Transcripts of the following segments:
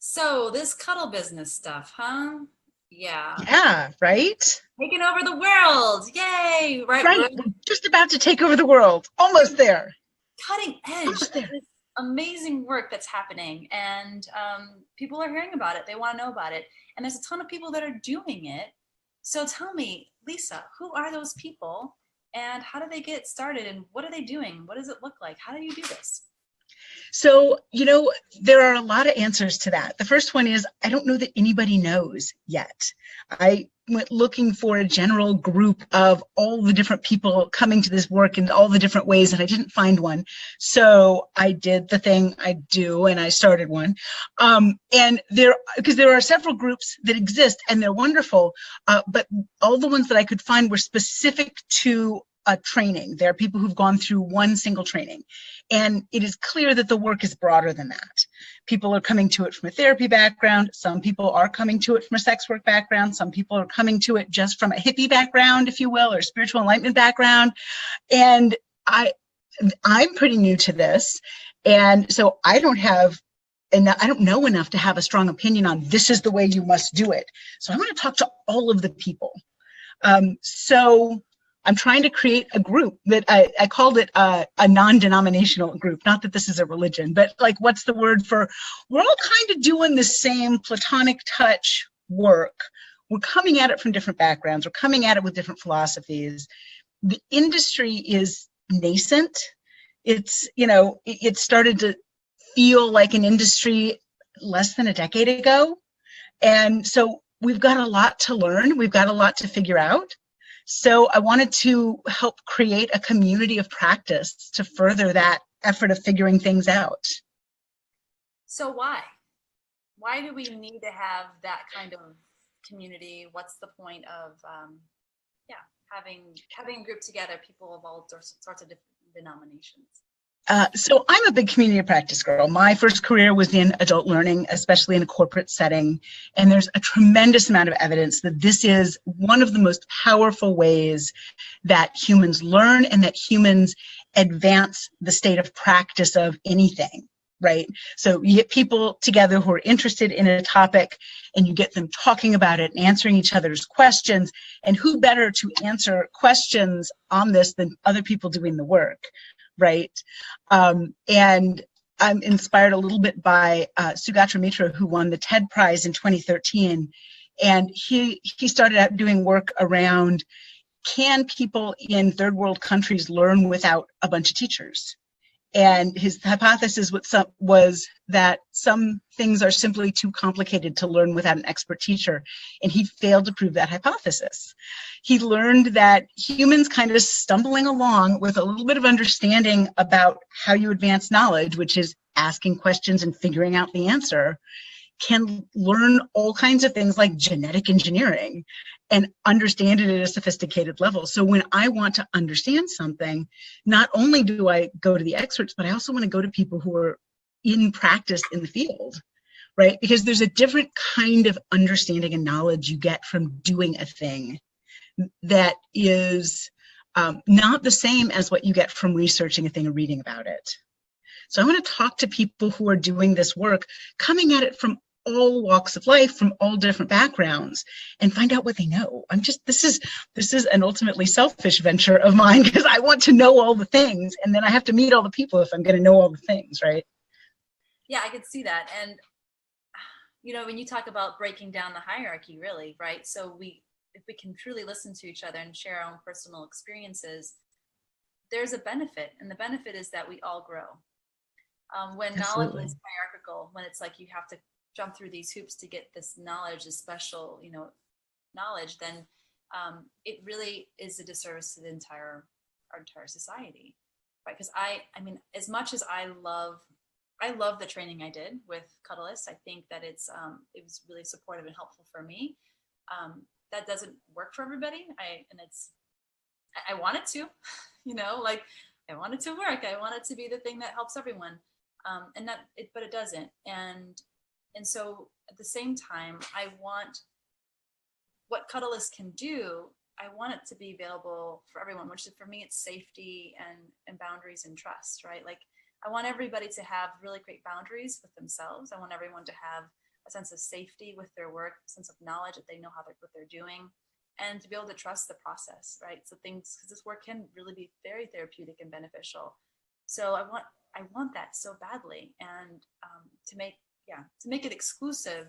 So this cuddle business stuff, huh? Yeah. Yeah, right? Taking over the world. Yay. Right. Right. We're We're just about to take over the world. Almost there. cutting edge Almost of there. this amazing work that's happening. And people are hearing about it. They want to know about it. And there's a ton of people that are doing it. So tell me, Lisa, who are those people and how do they get started and what are they doing? What does it look like? How do you do this? So, there are a lot of answers to that. The first one is I don't know that anybody knows yet. I went looking for a general group of all the different people coming to this work in all the different ways, and I didn't find one. So I did the thing I do, and I started one. Because there are several groups that exist, and they're wonderful, but all the ones that I could find were specific to a training. There are people who've gone through one single training. And it is clear that the work is broader than that. People are coming to it from a therapy background. Some people are coming to it from a sex work background. Some people are coming to it just from a hippie background, if you will, or spiritual enlightenment background. And I'm pretty new to this. And so I don't know enough to have a strong opinion on this is the way you must do it. So I want to talk to all of the people. So I'm trying to create a group that I called it a non-denominational group. Not that this is a religion, but like, what's the word for, we're all kind of doing the same platonic touch work. We're coming at it from different backgrounds. We're coming at it with different philosophies. The industry is nascent. It started to feel like an industry less than a decade ago. And so we've got a lot to learn. We've got a lot to figure out. So I wanted to help create a community of practice to further that effort of figuring things out. So why? Why do we need to have that kind of community? What's the point of yeah, having a group together, people of all sorts of different denominations? So I'm a big community of practice girl. My first career was in adult learning, especially in a corporate setting. And there's a tremendous amount of evidence that this is one of the most powerful ways that humans learn and that humans advance the state of practice of anything, right? So you get people together who are interested in a topic and you get them talking about it and answering each other's questions. And who better to answer questions on this than other people doing the work? Right. And I'm inspired a little bit by Sugatra Mitra, who won the TED Prize in 2013. And he started out doing work around, can people in third world countries learn without a bunch of teachers? And his hypothesis was that some things are simply too complicated to learn without an expert teacher. And he failed to prove that hypothesis. He learned that humans kind of stumbling along with a little bit of understanding about how you advance knowledge, which is asking questions and figuring out the answer, can learn all kinds of things like genetic engineering and understand it at a sophisticated level. So when I want to understand something, not only do I go to the experts, but I also want to go to people who are in practice in the field, right? Because there's a different kind of understanding and knowledge you get from doing a thing that is not the same as what you get from researching a thing or reading about it. So I want to talk to people who are doing this work, coming at it from all walks of life, from all different backgrounds, and find out what they know. This is an ultimately selfish venture of mine because I want to know all the things, and then I have to meet all the people if I'm going to know all the things, right? Yeah, I could see that. And when you talk about breaking down the hierarchy, really, right? So if we can truly listen to each other and share our own personal experiences, there's a benefit, and the benefit is that we all grow. When knowledge Absolutely. is hierarchical, when it's like you have to jump through these hoops to get this knowledge, this special, knowledge, then it really is a disservice to our entire society, right? Because I mean, as much as I love the training I did with Cuddlist. I think that it was really supportive and helpful for me. That doesn't work for everybody. I want it to, like I want it to work. I want it to be the thing that helps everyone. But it doesn't. And so at the same time, I want what Cuddlist can do. I want it to be available for everyone, which for me, it's safety and boundaries and trust, right? Like I want everybody to have really great boundaries with themselves. I want everyone to have a sense of safety with their work, a sense of knowledge that they know what they're doing, and to be able to trust the process, right? So things, because this work can really be very therapeutic and beneficial. So I want that so badly, and to make it exclusive,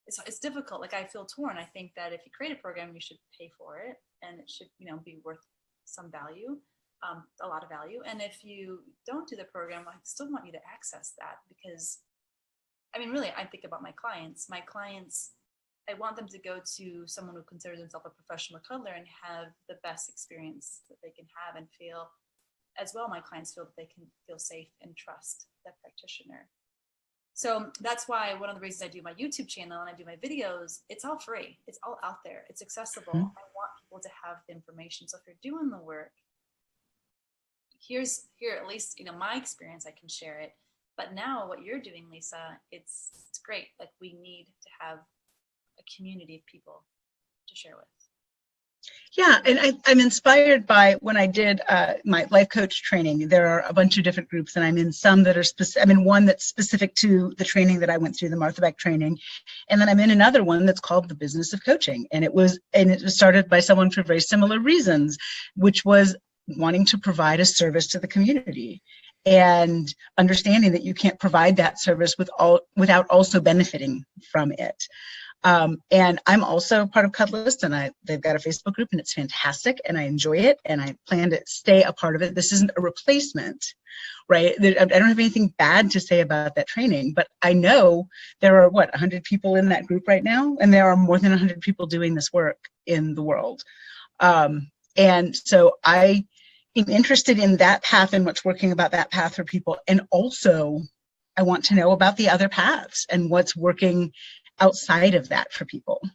it's difficult. Like, I feel torn. I think that if you create a program, you should pay for it, and it should, be worth some value, a lot of value. And if you don't do the program, I still want you to access that, because I mean, really, I think about my clients. My clients, I want them to go to someone who considers himself a professional cuddler and have the best experience that they can have, and feel as well. My clients feel that they can feel safe and trust that practitioner. So that's why one of the reasons I do my YouTube channel and I do my videos, it's all free. It's all out there. It's accessible. Mm-hmm. I want people to have the information. So if you're doing the work, here at least, my experience, I can share it. But now what you're doing, Lisa, it's great. Like, we need to have a community of people to share with. Yeah, and I'm inspired by when I did my life coach training. There are a bunch of different groups, and I'm in some that are specific. I'm in one that's specific to the training that I went through, the Martha Beck training, and then I'm in another one that's called the Business of Coaching. And it was started by someone for very similar reasons, which was wanting to provide a service to the community, and understanding that you can't provide that service without also benefiting from it. And I'm also part of Cuddlist, and they've got a Facebook group, and it's fantastic, and I enjoy it, and I plan to stay a part of it. This isn't a replacement, right? I don't have anything bad to say about that training, but I know there are 100 people in that group right now, and there are more than 100 people doing this work in the world. And so I am interested in that path and what's working about that path for people, and also I want to know about the other paths and what's working outside of that for people. I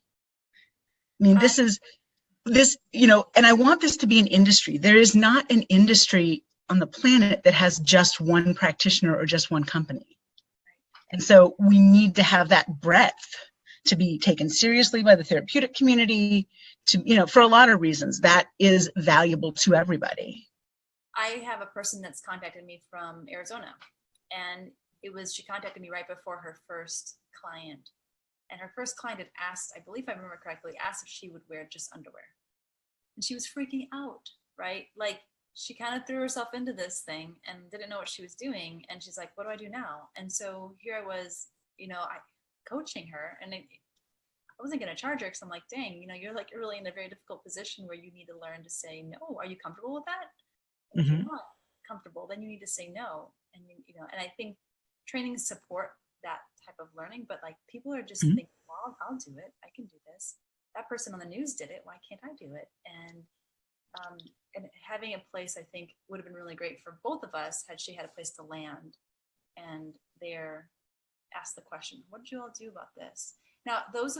mean, and I want this to be an industry. There is not an industry on the planet that has just one practitioner or just one company. And so we need to have that breadth to be taken seriously by the therapeutic community, for a lot of reasons. That is valuable to everybody. I have a person that's contacted me from Arizona, and she contacted me right before her first client. And her first client had asked, I believe I remember correctly, asked if she would wear just underwear. And she was freaking out, right? Like, she kind of threw herself into this thing and didn't know what she was doing. And she's like, what do I do now? And so here I was, coaching her, and I wasn't going to charge her, because I'm like, dang, you're really in a very difficult position where you need to learn to say no. Are you comfortable with that? And if you're not comfortable, then you need to say no. And, and I think trainings support that type of learning, but like, people are just thinking, well, I'll do it. I can do this. That person on the news did it. Why can't I do it? And having a place, I think, would have been really great for both of us had she had a place to land and there ask the question, what did you all do about this? Now, those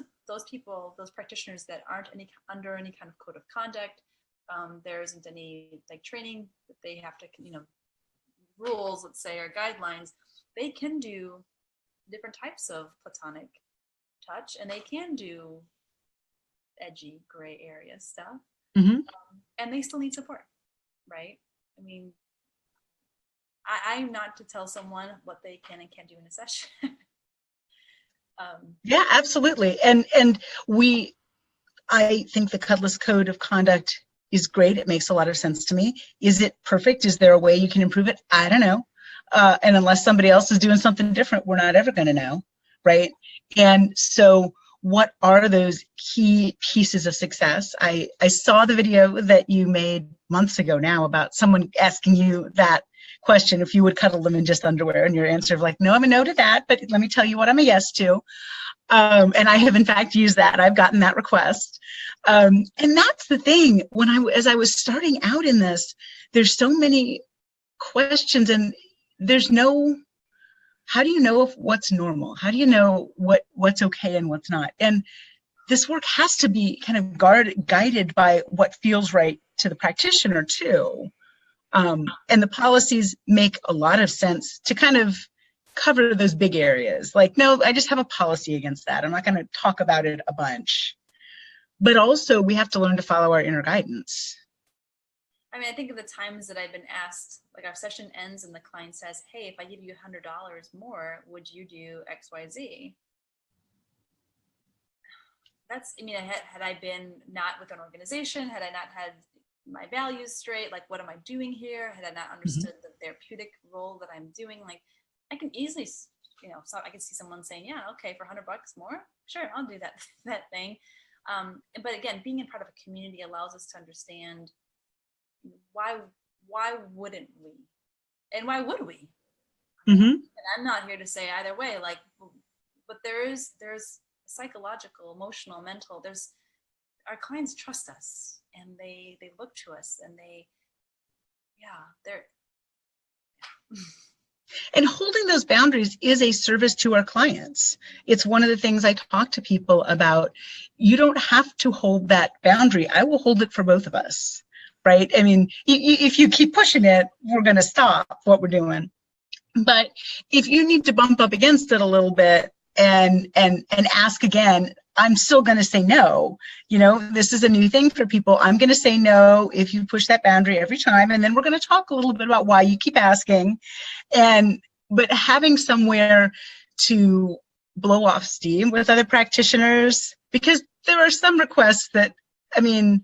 people, those practitioners that aren't under any kind of code of conduct, there isn't any training that they have to, rules, let's say, or guidelines, they can do different types of platonic touch, and they can do edgy gray area stuff, and they still need support, right? I mean, I'm not to tell someone what they can and can't do in a session. Yeah, absolutely. And I think the Cuddlist Code of Conduct is great. It makes a lot of sense to me. Is it perfect? Is there a way you can improve it? I don't know. And unless somebody else is doing something different, we're not ever going to know, right? And so what are those key pieces of success? I saw the video that you made months ago now about someone asking you that question, if you would cuddle them in just underwear, and your answer of like, no, I'm a no to that, but let me tell you what I'm a yes to. And I have in fact used that. I've gotten that request. And that's the thing, as I was starting out in this, there's so many questions, and there's no, how do you know what's normal? How do you know what's okay and what's not? And this work has to be kind of guided by what feels right to the practitioner too. And the policies make a lot of sense to kind of cover those big areas. Like, no, I just have a policy against that. I'm not going to talk about it a bunch. But also, we have to learn to follow our inner guidance. I mean, I think of the times that I've been asked, like, our session ends and the client says, hey, if I give you $100 more, would you do X, Y, Z? that's, I mean, had I been not with an organization, had I not had my values straight, like, what am I doing here? Had I not Mhm. understood the therapeutic role that I'm doing, like, I can easily, so I can see someone saying, yeah, okay, for $100 more, sure, I'll do that, that thing. But again, being in part of a community allows us to understand why, wouldn't we? And why would we? I mean, Mhm. and I'm not here to say either way, like, but there's psychological, emotional, mental, there's, our clients trust us and they look to us and yeah, they're And holding those boundaries is a service to our clients. It's one of the things I talk to people about. You don't have to hold that boundary. I will hold it for both of us, right? I mean, if you keep pushing it, we're going to stop what we're doing. But if you need to bump up against it a little bit and ask again, I'm still going to say no. This is a new thing for people. I'm going to say no if you push that boundary every time. And then we're going to talk a little bit about why you keep asking. But having somewhere to blow off steam with other practitioners, because there are some requests that, I mean,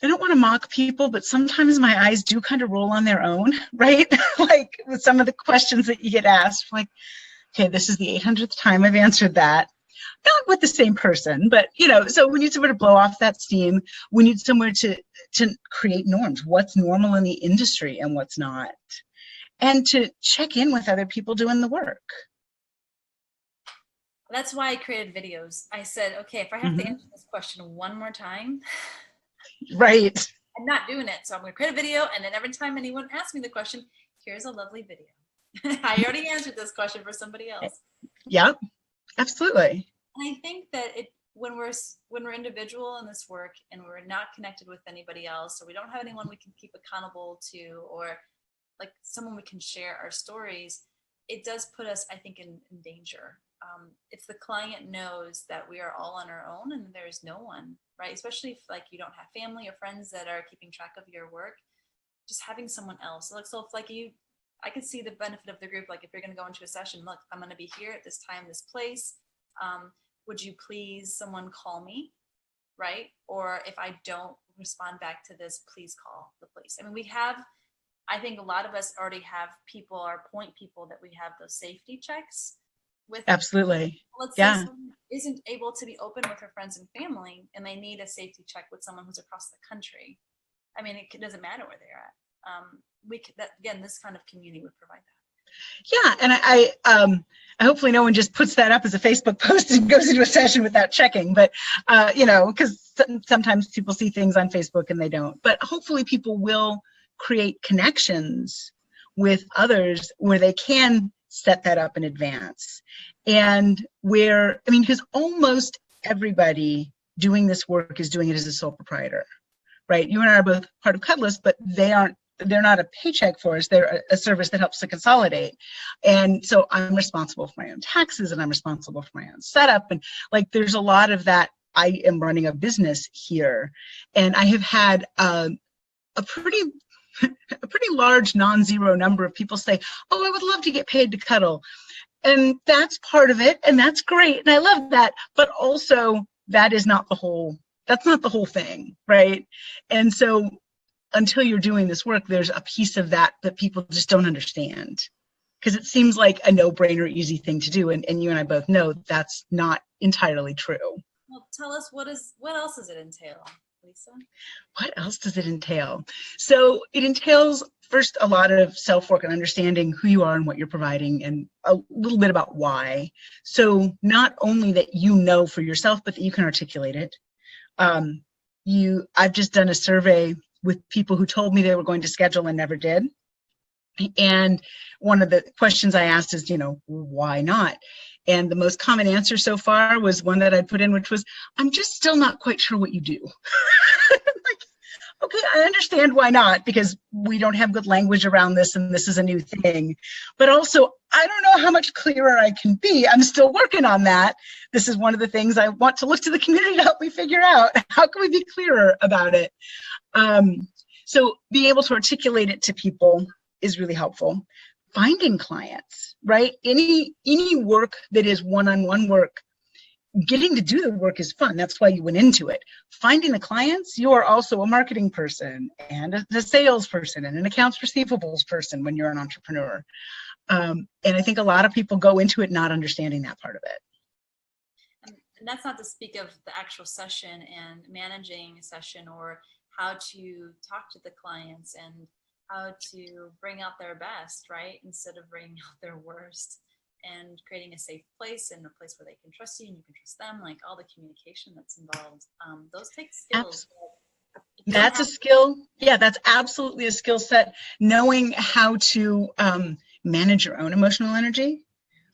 I don't want to mock people, but sometimes my eyes do kind of roll on their own, right? Like with some of the questions that you get asked, like, okay, this is the 800th time I've answered that. Not with the same person, but so we need somewhere to blow off that steam. We need somewhere to create norms. What's normal in the industry and what's not, and to check in with other people doing the work. That's why I created videos. I said, okay, if I have to Mm-hmm. answer this question one more time, Right. I'm not doing it. So I'm going to create a video, and then every time anyone asks me the question, here's a lovely video. I already answered this question for somebody else. Yep, absolutely. And I think that when we're individual in this work and we're not connected with anybody else, or we don't have anyone we can keep accountable to, or like someone we can share our stories, it does put us, I think, in danger. If the client knows that we are all on our own and there's no one, right? Especially if like you don't have family or friends that are keeping track of your work, just having someone else. So if like I could see the benefit of the group. Like if you're going to go into a session, look, I'm going to be here at this time, this place. Would you please someone call me, right? Or if I don't respond back to this, please call the police. I mean, I think a lot of us already have people, our point people, that we have those safety checks with. Absolutely. Let's say Yeah. someone isn't able to be open with her friends and family and they need a safety check with someone who's across the country. I mean, it doesn't matter where they're at. Again, this kind of community would provide that. Yeah, and I hopefully no one just puts that up as a Facebook post and goes into a session without checking, but because sometimes people see things on Facebook and they don't. But hopefully people will create connections with others where they can set that up in advance, and because almost everybody doing this work is doing it as a sole proprietor, right? You and I are both part of Cuddlist, but they're not a paycheck for us. They're a service that helps to consolidate. And so I'm responsible for my own taxes and I'm responsible for my own setup. And like, there's a lot of that. I am running a business here, and I have had a pretty large non-zero number of people say, oh, I would love to get paid to cuddle. And that's part of it. And that's great. And I love that. But also that's not the whole thing, right? And so until you're doing this work, there's a piece of that people just don't understand, because it seems like a no-brainer, easy thing to do. And you and I both know that's not entirely true. Well, tell us what else does it entail, Lisa? What else does it entail? So it entails first a lot of self-work and understanding who you are and what you're providing, and a little bit about why. So not only that you know for yourself, but that you can articulate it. I've just done a survey with people who told me they were going to schedule and never did. And one of the questions I asked is, why not? And the most common answer so far was one that I'd put in, which was, I'm just still not quite sure what you do. Like, okay, I understand why not, because we don't have good language around this and this is a new thing. But also, I don't know how much clearer I can be. I'm still working on that. This is one of the things I want to look to the community to help me figure out. How can we be clearer about it? So being able to articulate it to people is really helpful. Finding clients, right? Any work that is one-on-one work, getting to do the work is fun. That's why you went into it. Finding the clients, you are also a marketing person and a salesperson and an accounts receivables person when you're an entrepreneur. And I think a lot of people go into it not understanding that part of it. And that's not to speak of the actual session and managing a session, or how to talk to the clients and how to bring out their best, right? Instead of bringing out their worst, and creating a safe place and a place where they can trust you and you can trust them, like all the communication that's involved. Those take skills. That's a skill. Yeah, that's absolutely a skill set. Knowing how to manage your own emotional energy.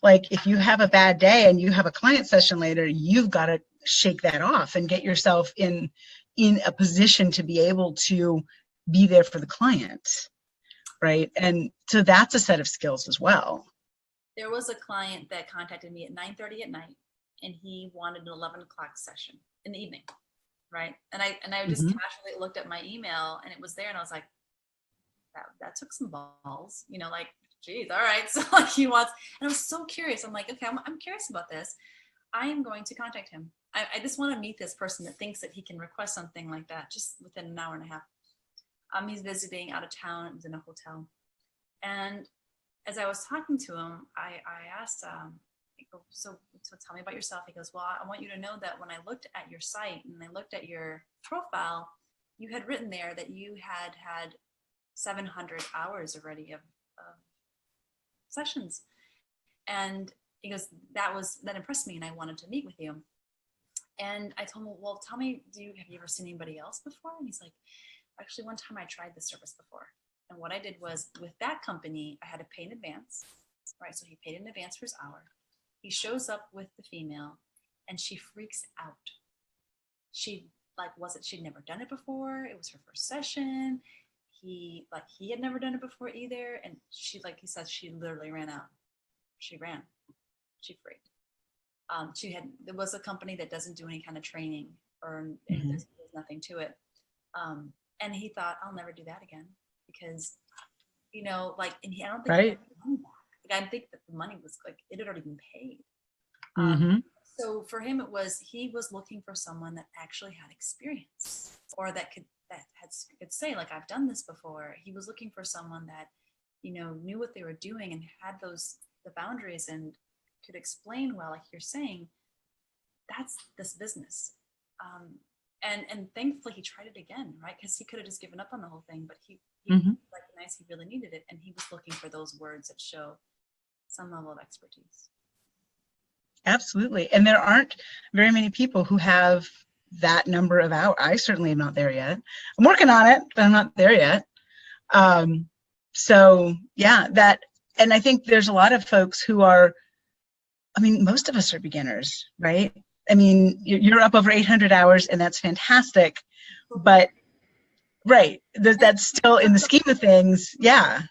Like if you have a bad day and you have a client session later, you've got to shake that off and get yourself in a position to be able to be there for the client, right? And so that's a set of skills as well. There was a client that contacted me at 9:30 at night, and he wanted an 11 o'clock session in the evening, right? And I just casually looked at my email, and it was there, and I was like, that took some balls, you know, like, geez, all right. So like he wants, and I was so curious. I'm like, okay, I'm curious about this. I am going to contact him. I just want to meet this person that thinks that he can request something like that just within an hour and a half. He's visiting out of town. It was in a hotel. And as I was talking to him, I asked, I go, so tell me about yourself. He goes, well, I want you to know that when I looked at your site and I looked at your profile, you had written there that you had 700 hours already of sessions. And he goes, that impressed me and I wanted to meet with you. And I told him, well, tell me, have you ever seen anybody else before? And he's like, actually, one time I tried this service before. And what I did was, with that company, I had to pay in advance, right? So he paid in advance for his hour. He shows up with the female and she freaks out. She'd never done it before. It was her first session. He had never done it before either. And she, like he says, she literally ran out. She ran. She freaked. There was a company that doesn't do any kind of training, or there's nothing to it. And he thought, I'll never do that again, because, you know, like, and I don't think he had the money back. Like, I think that the money was like, it had already been paid. So for him, he was looking for someone that actually had experience, or that could say, like, I've done this before. He was looking for someone that, you know, knew what they were doing and had the boundaries and could explain well, like you're saying. That's this business. And thankfully he tried it again, right? Because he could have just given up on the whole thing, but he recognized he really needed it, and he was looking for those words that show some level of expertise. Absolutely. And there aren't very many people who have that number of hours. I certainly am not there yet. I'm working on it, but I'm not there yet. So yeah, and I think there's a lot of folks who are, I mean, most of us are beginners, right? I mean, you're up over 800 hours, and that's fantastic. But right, that's still in the scheme of things. Yeah.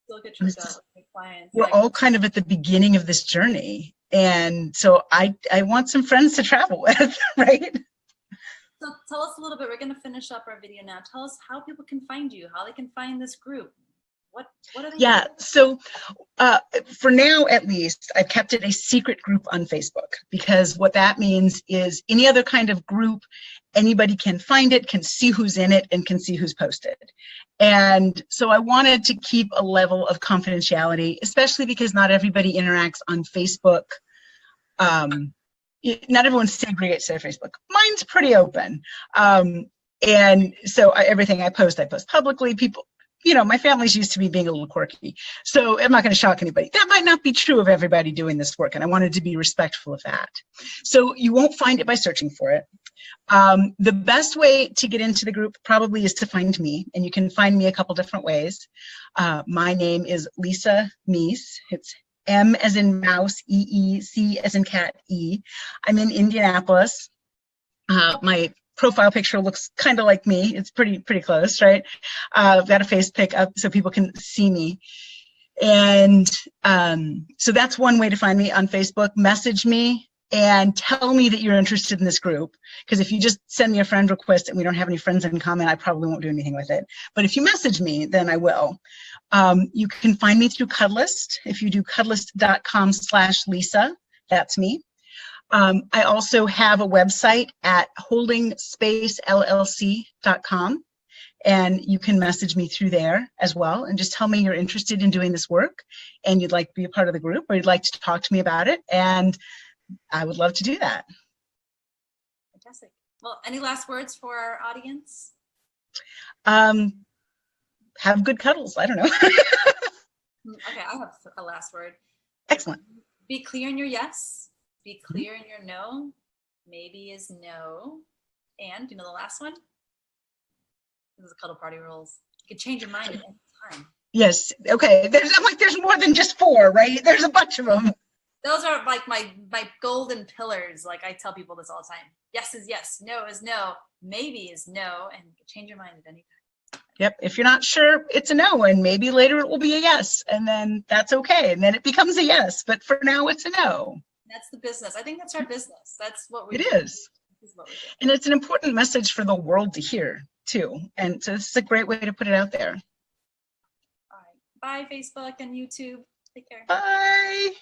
Still get tripped out with clients. We're all kind of at the beginning of this journey. And so I want some friends to travel with, right? So tell us a little bit, we're going to finish up our video now. Tell us how people can find you, how they can find this group. What are they doing? So for now, at least, I've kept it a secret group on Facebook, because what that means is any other kind of group, anybody can find it, can see who's in it, and can see who's posted. And so I wanted to keep a level of confidentiality, especially because not everybody interacts on Facebook. Not everyone segregates their Facebook. Mine's pretty open. And so everything I post publicly. People, you know, my family's used to me being a little quirky, so I'm not going to shock anybody. That might not be true of everybody doing this work, and I wanted to be respectful of that. So you won't find it by searching for it. The best way to get into the group probably is to find me, and you can find me a couple different ways. My name is Lisa Meece. It's M as in mouse, E-E, C as in cat, E. I'm in Indianapolis. My profile picture looks kind of like me. It's pretty close, right? I've got a face pic up so people can see me. And so that's one way to find me on Facebook. Message me and tell me that you're interested in this group. Because if you just send me a friend request and we don't have any friends in common, I probably won't do anything with it. But if you message me, then I will. You can find me through Cuddlist. If you do cuddlist.com/Lisa, that's me. I also have a website at holdingspaceLLC.com, and you can message me through there as well and just tell me you're interested in doing this work and you'd like to be a part of the group or you'd like to talk to me about it. And I would love to do that. Fantastic. Well, any last words for our audience? Have good cuddles. I don't know. Okay, I have a last word. Excellent. Be clear in your yes. Be clear in your no. Maybe is no. And you know the last one? This is cuddle party rules. You can change your mind at any time. Yes. Okay. There's more than just 4, right? There's a bunch of them. Those are like my golden pillars. Like I tell people this all the time. Yes is yes. No is no. Maybe is no. And you can change your mind at any time. Yep. If you're not sure, it's a no, and maybe later it will be a yes, and then that's okay. And then it becomes a yes, but for now it's a no. That's the business. I think that's our business. That's what we It do. is. This is what we do. And it's an important message for the world to hear too. And so this is a great way to put it out there. All right. Bye, Facebook and YouTube. Take care. Bye.